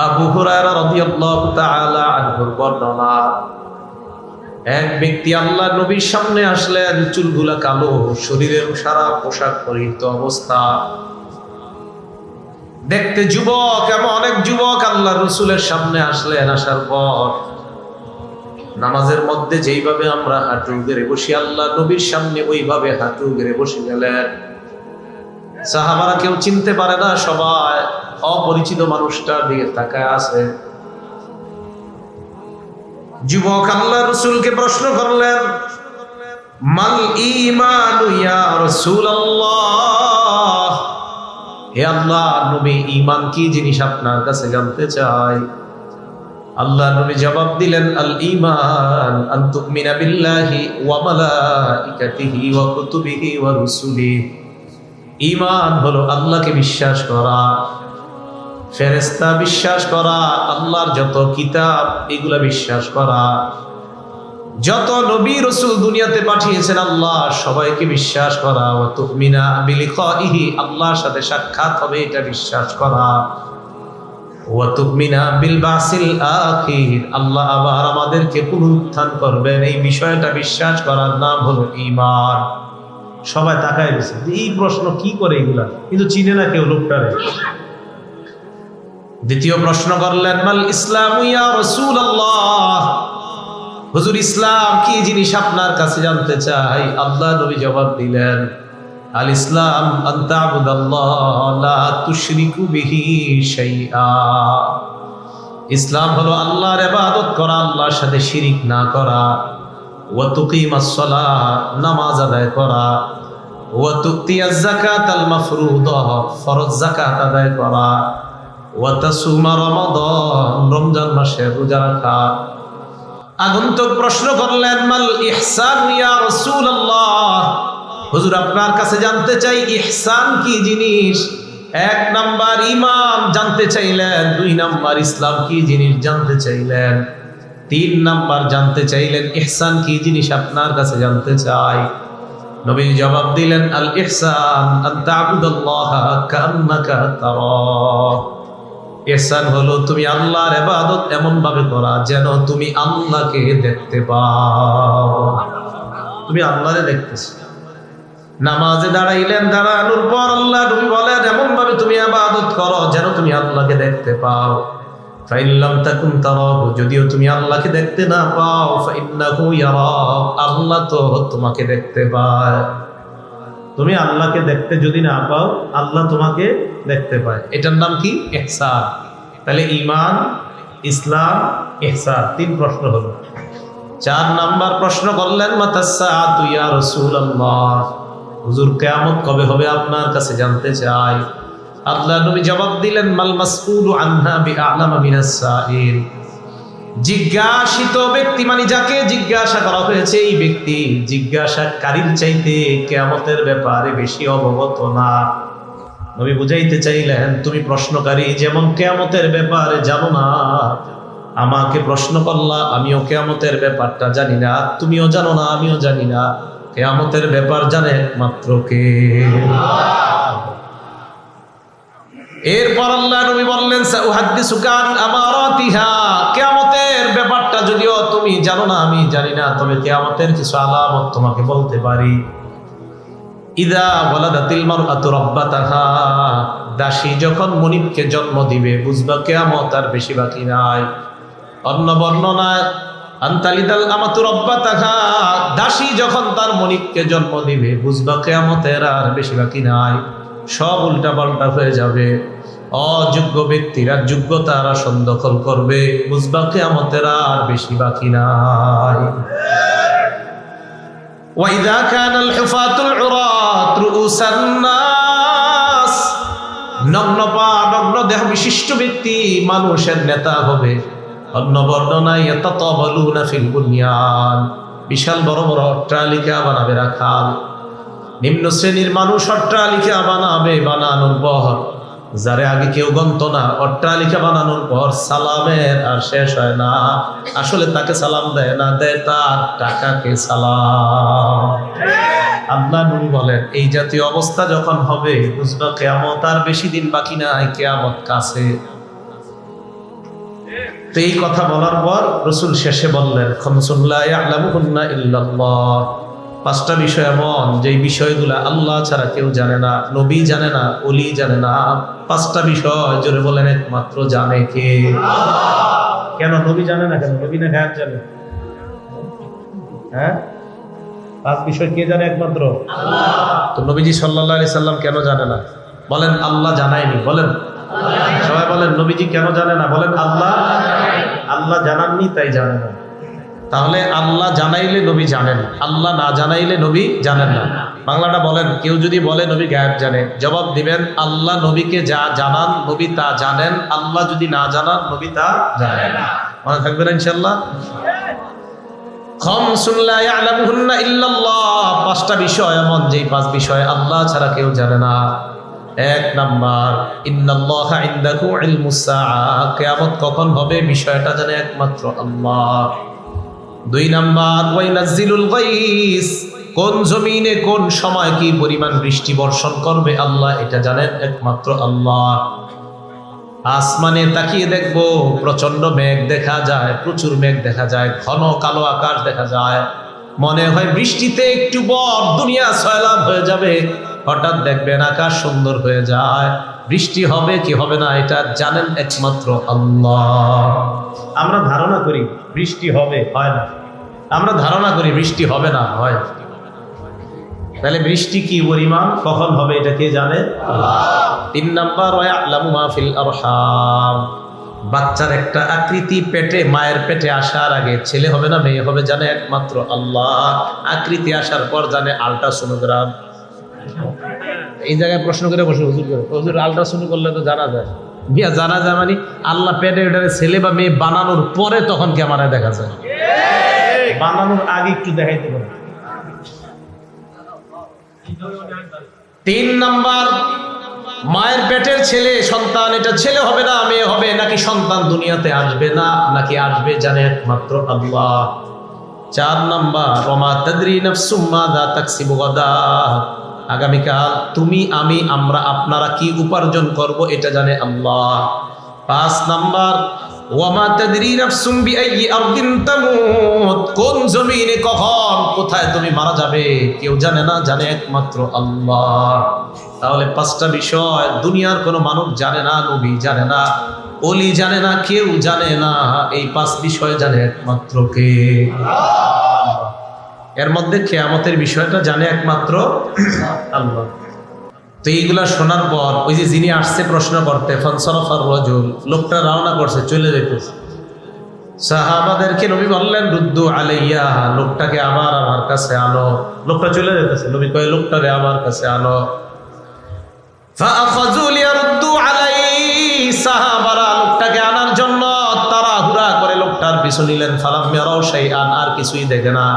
আবু হুরায়রা রাদিয়াল্লাহু তাআলা আনহুর বর্ণনা, এক ব্যক্তি আল্লাহর নবীর সামনে আসলেন, চুলগুলা কালো, শরীরের সারা পোশাক পরিহিত অবস্থা, দেখতে যুবক। এমন অনেক যুবক আল্লাহর রাসূলের সামনে আসলেন, আসার পর নামাজের মধ্যে যেইভাবে আমরা হাঁটু গেড়ে বসি, আল্লাহর নবীর সামনে ওইভাবে হাঁটু গেড়ে বসে গেলেন। সাহাবারা কেউ চিনতে পারে না, সবাই অপরিচিত মানুষটার দিকে তাকায় আছে। যুবক আল্লাহর রাসূলকে প্রশ্ন করলেন, মাল ঈমানু ইয়া রাসূলুল্লাহ, হে আল্লাহর নবী, ঈমান কি জিনিস আপনার কাছে জানতে চাই। আল্লাহর নবী জবাব দিলেন, আল ঈমান আন তুমিনা বিল্লাহি ওয়া মালাইকাতিহি ওয়া কুতুবিহি ওয়া রুসুলিহি। ঈমান হলো আল্লাহকে বিশ্বাস করা, ফেরেশতা বিশ্বাস করা, আল্লাহর যত কিতাব এগুলা বিশ্বাস করা, যত নবী রাসূল দুনিয়াতে পাঠিয়েছেন আল্লাহ সবাইকে বিশ্বাস করা, ওয়া তুমিনা বিলিকাইহি, আল্লাহর সাথে সাক্ষাৎ হবে এটা বিশ্বাস করা, ওয়া তুমিনা বিল বাসিল আখির, আল্লাহ আবার আমাদেরকে পুনরুত্থান করবেন, এই বিষয়টা বিশ্বাস করার নাম হলো ঈমান। সবাই তাকায় গেছে, এই প্রশ্ন কি করে এগুলা, কিন্তু চিনে না কেউ লোকটারে। দ্বিতীয় প্রশ্ন করলেন, মাল ইসলামু ইয়া রাসূলুল্লাহ, হুজুর ইসলাম কি জিনিস আপনার কাছে জানতে চাই। আল্লাহ নবী জবাব দিলেন, আল ইসলাম আন তা'বুদাল্লাহ লা তুশরিকু বিহি শাইআ, ইসলাম হলো আল্লাহর ইবাদত করা, আল্লাহর সাথে শিরিক না করা, ওয়া তুকিমাস সালাহ, নামাজ আদায় করা, ওয়া তুতিয়াজ যাকাতাল মাফরুদা, ফরজ যাকাত আদায় করা, ওয়া তাসুমা রমাদান, রমজান মাসে রোজা রাখা। আগন্তুক প্রশ্ন করলেন, মাল ইহসান ইয়া রাসূলুল্লাহ, হুজুর আপনার কাছে জানতে চাই ইহসান কি জিনিস। এক নাম্বার ঈমান জানতে চাইলেন, দুই নাম্বার ইসলাম কি জিনিস জানতে চাইলেন, তিন নাম্বার জানতে চাইলেন ইহসান কি জিনিস আপনার কাছে জানতে চাই। নবী জবাব দিলেন, আল ইহসান আন তা'বুদাল্লাহা কাআন্নাকা তারাহ, ইহসান হলো তুমি আল্লাহর ইবাদত এমন ভাবে করা যেন তুমি আল্লাহকে দেখতে পাও, তুমি আল্লাহরে দেখতেছো। নামাজে দাঁড়াইলেন, দাঁড়ানোর পর আল্লাহ নবী বলেন এমন ভাবে তুমি ইবাদত করো যেন তুমি আল্লাহকে দেখতে পাও। ফাইন লাম তাকুন তারাহু, যদিও তুমি আল্লাহকে দেখতে না পাও, ফাইন্নাহু ইয়ারাক, আল্লাহ তো তোমাকে দেখতে পায়। তুমি আল্লাহকে দেখতে যদি না পাও, আল্লাহ তোমাকে দেখতে পায়। এটার নাম কি? ইহসান। তাহলে ঈমান, ইসলাম, ইহসান, তিন প্রশ্ন হলো। চার নাম্বার প্রশ্ন করলেন, মাতাস সাআতু ইয়া রাসূলুল্লাহ, হুজুর কিয়ামত কবে হবে আপনার কাছে জানতে চাই। আল্লাহ নবী জবাব দিলেন, মাল মাসউলু আনহা বিআলামা মিনাস সাইল, জিজ্ঞাসিত ব্যক্তি মানে যাকে জিজ্ঞাসা করা হয়েছে এই ব্যক্তি জিজ্ঞাসাকারীর চাইতে কিয়ামতের ব্যাপারে বেশি অবগত না। নবী বুঝাইতে চাইলেন, তুমি প্রশ্নকারী যেমন কিয়ামতের ব্যাপারে জানো না, আমাকে প্রশ্ন করলা, আমিও কিয়ামতের ব্যাপারটা জানি না, তুমিও জানো না, আমিও জানি না। কিয়ামতের ব্যাপার জানে একমাত্র কে? এরপর আল্লাহ নবী বললেন, সাউহাদ্দিসুকা আন আমারাতিহা, কিয়ামতের ব্যাপারটা যদিও তুমি জানো না, আমি জানি না, তবে কিয়ামতের কিছু আলামত তোমাকে বলতে পারি। ইদা ওয়ালাদাতিল মারআতু রাব্বাতাহা, দাসী যখন মনিবকে জন্ম দিবে বুঝবা কিয়ামত আর বেশি বাকি নাই। অন্য বর্ণনায় আনতালিদাল আমাতু রাব্বাতাহা, দাসী যখন তার মনিবকে জন্ম দিবে বুঝবা কিয়ামতের আর বেশি বাকি নাই, সব উল্টা পাল্টা হয়ে যাবে। অযোগ্য ব্যক্তিরা যোগ্যতার আসন দখল করবে, বুঝবা কিয়ামতের আর বেশি বাকি নাই। ওয়াইদা কানাল হুফাতুল উরাত রুউসান নাস, নগ্ন পা নগ্ন দেহ বিশিষ্ট ব্যক্তি মানুষের নেতা হবে। অন্য বর্ণনায় ইয়াতাতাবালুনা ফিল বুনিয়ান, বিশাল বড় বড় অট্টালিকা বানাবে রাখাল। নিম্ন শ্রেণীর মানুষ অট্টালিকা বানাবে, বানানোর পর যারে আগে কেউ গন্ত না, অট্টালিকা বানানোর পর সালামের আর শেষ হয় না, আসলে তাকে সালাম দেয় না, দেয় তার টাকাকে সালাম। আল্লাহ নবী বলেন, এই জাতীয় অবস্থা যখন হবে বুঝবা কিয়ামত আর বেশি দিন বাকি নাই, কিয়ামত কাছে। তো এই কথা বলার পর রাসূল শেষে বললেন খামসুন লা ইয়ালামুহুন্না ইল্লাল্লাহ, পাঁচটা বিষয় এমন যেই বিষয়গুলা আল্লাহ ছাড়া কেউ জানে না, নবী জানে না, ওলি জানে না। পাঁচটা বিষয় জোরে বলেন একমাত্র জানে কে? কেন নবী জানে না? কেন নবী না গায়েব জানে? হ্যাঁ, পাঁচ বিষয় কে জানে? একমাত্র আল্লাহ। তো নবীজি সাল্লাল্লাহু আলাইহি সাল্লাম কেন জানে না? বলেন আল্লাহ জানায়নি। বলেন সবাই বলেন নবীজি কেন জানে না? বলেন আল্লাহ জানাননি তাই জানে না। তাহলে আল্লাহ জানাইলে নবী জানেন, আল্লাহ না জানাইলে নবী জানেন না। বাংলাটা বলেন, কেউ যদি বলে নবী গায়েব জানে, জবাব দিবেন আল্লাহ নবীকে যা জানান নবী তা জানেন, আল্লাহ যদি না জানান নবী তা জানেন। মনে থাকবে না ইনশাআল্লাহ? খামসুন লা ইয়ালামুহুন্না ইল্লাল্লাহ, পাঁচটা বিষয় এমন যেই পাঁচ বিষয় আল্লাহ ছাড়া কেউ জানে না। এক নাম্বার, ইন্নাল্লাহা ইনদাহু ইলমুস সাআহ, কিয়ামত কখন হবে বিষয়টা জানে একমাত্র আল্লাহ। দুই নাম্বার, ওয়াইনাজ্জিলুল গায়স, কোন জমিনে কোন সময় কি পরিমাণ বৃষ্টি বর্ষণ করবে আল্লাহ এটা জানেন একমাত্র আল্লাহ। আসমানে তাকিয়ে দেখবো প্রচন্ড মেঘ দেখা যায়, প্রচুর মেঘ দেখা যায়, ঘন কালো আকাশ দেখা যায়, মনে হয় বৃষ্টিতে একটু পর দুনিয়া সয়লাব হয়ে যাবে। হঠাৎ দেখবেন আকাশ সুন্দর হয়ে যায়, বৃষ্টি হবে কি হবে না এটা জানেন একমাত্র আল্লাহ। আমরা ধারণা করি বৃষ্টি হবে, হয় না। আমরা ধারণা করি বৃষ্টি হবে না, হয়। তাহলে বৃষ্টি কি পরিমাণ কখন হবে এটা কে জানে? আল্লাহ। তিন নাম্বার, ওয়ায়ালামু মা ফিল আরহাম, বাচ্চার একটা আকৃতি পেটে মায়ের পেটে আসার আগে ছেলে হবে না মেয়ে হবে জানে একমাত্র আল্লাহ। আকৃতি আসার পর জানে আল্ট্রাসোনোগ্রাম। এই জায়গায় প্রশ্ন করে বসে হুজুর করে, হুজুর আল্ট্রাসোনো করলে তো জানা যায়। বিয়া জানা যায় মানে আল্লাহ পেটে ওটারে ছেলে বা মেয়ে বানানোর পরে তখন ক্যামেরায় দেখা যায়, বানানোর আগে একটু দেখাইতে পারে। তিন নাম্বার, মায়ের পেটের ছেলে সন্তান, এটা ছেলে হবে না মেয়ে হবে, নাকি সন্তান দুনিয়াতে আসবে না নাকি আসবে জানে একমাত্র আল্লাহ। চার নাম্বার, ওমা তাদরি নাফসুম মাযা তাকসিবু গাদা, আগামীকাল তুমি আমি আমরা আপনারা কি উপার্জন করব এটা জানে আল্লাহ। পাঁচ নাম্বার, ওয়ামা তাদরি নাফসুম বিআইয়ি আরদিন তামুত, কোন জমিনে কখন কোথায় তুমি মারা যাবে কেউ জানে না, জানে একমাত্র আল্লাহ। তাহলে পাঁচটা বিষয় দুনিয়ার কোনো মানুষ জানে না, নবী জানে না, ওলি জানে না, কেউ জানে না। এই পাঁচ বিষয় জানে একমাত্র কে? এর মধ্যে কিয়ামতের বিষয়টা জানে একমাত্র আল্লাহ। তো এইগুলা শোনার পর ওই যে যিনি আসছে প্রশ্ন করতে, ফানসারাফার রাজুল, লোকটা রওনা করছে চলে যেতেছে। সাহাবাদেরকে নবী বললেন রুদ্দু আলাইয়া, লোকটাকে আবার আমার কাছে আনো। লোকটা চলে যেতেছে, নবী কয় লোকটারে আমার কাছে আনো। ফাআখাযু লিয়ারুদ্দু আলাইহি, সাহাবারা লোকটাকে আনার জন্য তাড়াহুড়া করে লোকটার পিছু নিলেন। ফালাম ইয়ারাউ শাইআন, আর কিছুই দেখে না।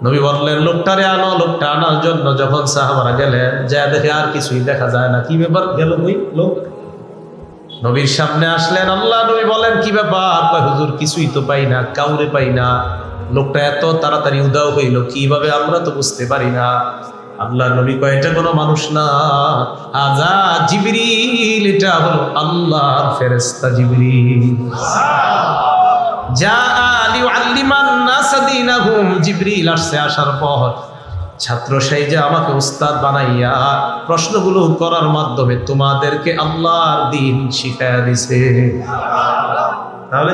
নবী বললেন লোকটারে আনো। লোকটা আনার জন্য যখন সাহাবারা গেলেন, যা দেখে আর কিছুই দেখা যায় না। কি ব্যাপার, গেল ওই লোক? নবীর সামনে আসলেন। আল্লাহ নবী বলেন কি ব্যাপার? কয় হুজুর কিছুই তো পাই না, কাউরে পাই না। লোকটা এত তাড়াতাড়ি উধাও হইল কিভাবে আমরা তো বুঝতে পারি না। আল্লাহ নবী কয় এটা কোনো মানুষ না, আজা জিবরিল, এটা হলো আল্লাহর ফেরেশতা জিবরিল। জিবরিল আসছে, আসার পর ছাত্র সাইজে আমাকে উস্তাদ বানাইয়া প্রশ্নগুলো করার মাধ্যমে তোমাদেরকে আল্লাহর দ্বীন শিখায়া দিছে। তাহলে